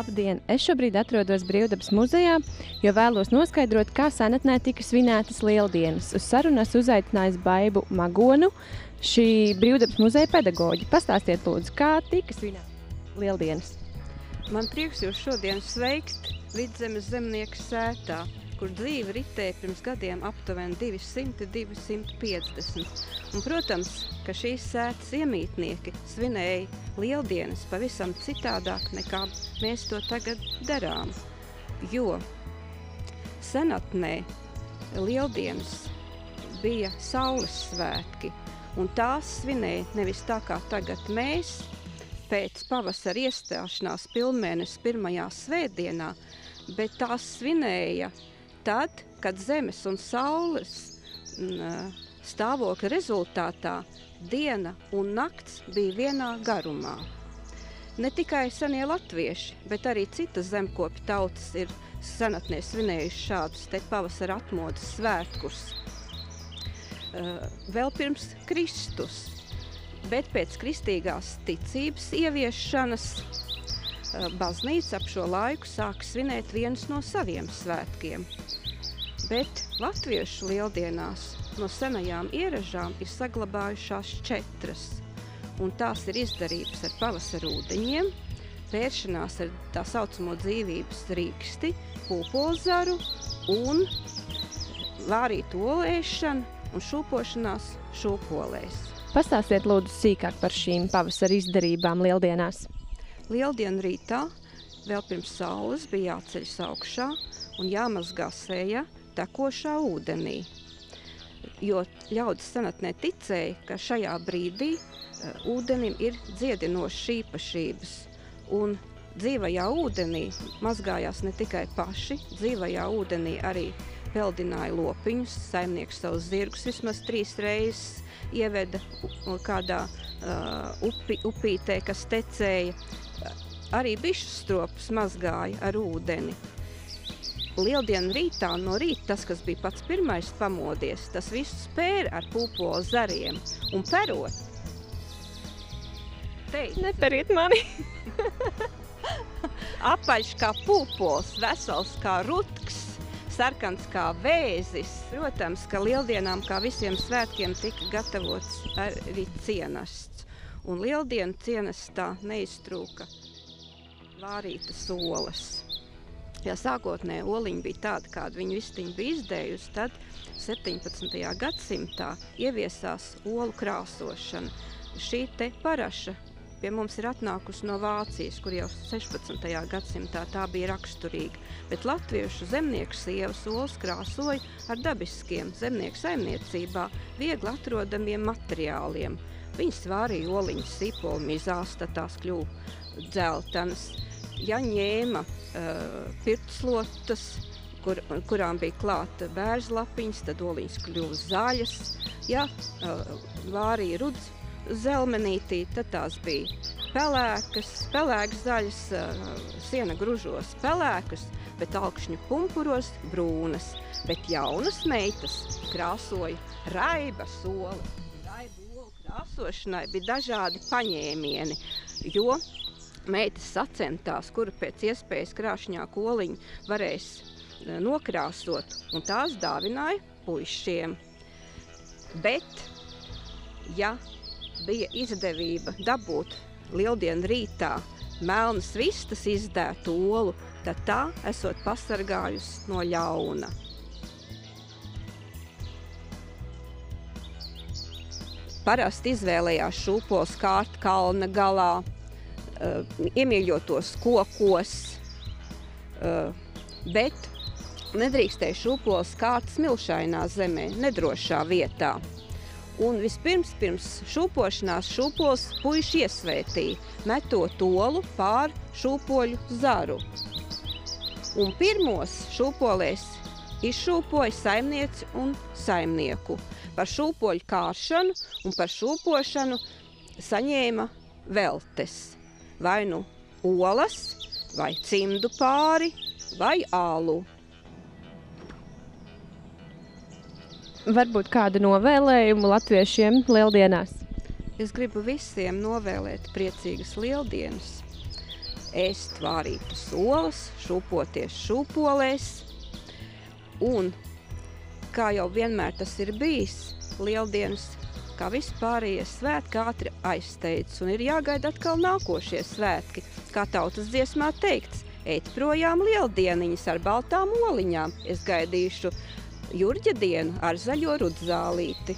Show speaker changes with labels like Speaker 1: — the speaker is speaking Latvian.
Speaker 1: Labdien! Es šobrīd atrodos Brīvdabas muzejā, jo vēlos noskaidrot, kā senatnē tika svinētas Lieldienas. Uz sarunu esmu uzaicinājis Baibu Magonu, šī Brīvdabas muzeja pedagoģi. Pastāstiet lūdzu, kā tika svinētas Lieldienas?
Speaker 2: Man prieks jūs šodien sveikt Vidzemes zemnieku sētā, kur dzīve ritēja pirms gadiem aptuveni 200–250. Un, protams, ka šīs sētas iemītnieki svinēja Lieldienas pavisam citādāk nekā mēs to tagad darām. Jo senatnē Lieldienas bija saules svētki, un tās svinēja nevis tā kā tagad mēs, pēc pavasara iestāšanās pilnmēnesis pirmajā svētdienā, bet tās svinēja tad, kad zemes un saules stāvokļa rezultātā diena un nakts bija vienā garumā. Ne tikai senie latvieši, bet arī citas zemkopju tautas ir senatnē svinējuši šādus te pavasara atmodas svētkus. Vēl pirms Kristus, bet pēc kristīgās ticības ieviešanas baznīca ap šo laiku sāka svinēt vienus no saviem svētkiem. Bet latviešu lieldienās no senajām ieražām ir saglabājušās 4, un tās ir izdarības ar pavasara ūdeņiem, pēršanās ar tā saucamo dzīvības rīksti, pūpolzaru un vārītu olēšanu un šūpošanās šūpolēs.
Speaker 1: Pastāstiet lūdzu sīkāk par šīm pavasara izdarībām Lieldienās.
Speaker 2: Lieldienu rītā vēl pirms saules bija jāceļas augšā un jāmazgā seja tekošā ūdenī. Jo ļaudis senatnē ticēja, ka šajā brīdī ūdenim ir dziedinošas īpašības. Un dzīvajā ūdenī mazgājās ne tikai paši, dzīvajā ūdenī arī peldināja lopiņus, saimnieks savus zirgus vismaz 3 reizes ieveda kādā upītē, kas tecēja. Arī bišu stropus mazgāja ar ūdeni. Lieldienu rītā no rīta tas, kas bija pats pirmais pamodies, tas visu spēra ar pūpolu zariem un perot.
Speaker 1: Neperiet mani!
Speaker 2: Apaļš kā pūpols, vesels kā rutks, sarkans kā vēzis. Protams, ka Lieldienām kā visiem svētkiem tika gatavots arī cienasts. Un Lieldienu cienastā neiztrūka vārītas olas. Ja sākotnēji oliņi bija tādi, kādi viņu vistiņi bija izdējusi, tad 17. gadsimtā ieviesās olu krāsošana. Šī te paraša pie mums ir atnākusi no Vācijas, kur jau 16. gadsimtā tā bija raksturīga, bet latviešu zemnieku sievas olas krāsoja ar dabiskiem zemnieku saimniecībā viegli atrodamiem materiāliem. Viņas vārīja oliņas sīpolu mizās, tad tās kļuva dzeltenas. Ja ņēma pirtslotas, kurām bija klāta bērzlapiņas, tad oliņas kļuva zaļas. Ja vārīja rudz zelmenītī, tad tās bija pelēkas zaļas, siena gružos pelēkas, bet alkšņu pumpuros brūnas. Bet jaunas meitas krāsoja raibas olas. Raibu olu krāsošanai bija dažādi paņēmieni, jo meitas sacentās, kuru pēc iespējas krāšņāku oliņu varēs nokrāsot, un tās dāvināja puišiem. Bet, ja bija izdevība dabūt Lieldienu rītā melnas vistas izdētu olu, tad tā esot pasargājusi no ļauna. Parasti izvēlējās šūpols kārt kalna galā, iemīļotos kokos, bet nedrīkstēja šūpols kārt smilšainā zemē, nedrošā vietā. Un vispirms, pirms šūpošanās, šūpols puiši iesvētīja, metot olu pār šūpoļu zaru. Un pirmos šūpolēs izšūpoja saimnieci un saimnieku. Par šūpoļu kāršanu un par šūpošanu saņēma veltes. Vai nu olas, vai cimdu pāri, vai alu.
Speaker 1: Varbūt kādu novēlējumu latviešiem Lieldienās?
Speaker 2: Es gribu visiem novēlēt priecīgas Lieldienas, ēst vārītas olas, šūpoties šūpolēs. Un, kā jau vienmēr tas ir bijis, Lieldienas, kā vispārējie svētki, ātri aizsteidz, un ir jāgaida atkal nākošie svētki. Kā tautas dziesmā teikts, eit projām lieldieniņas ar baltām oliņām, es gaidīšu Jurģa dienu ar zaļo rudzālīti.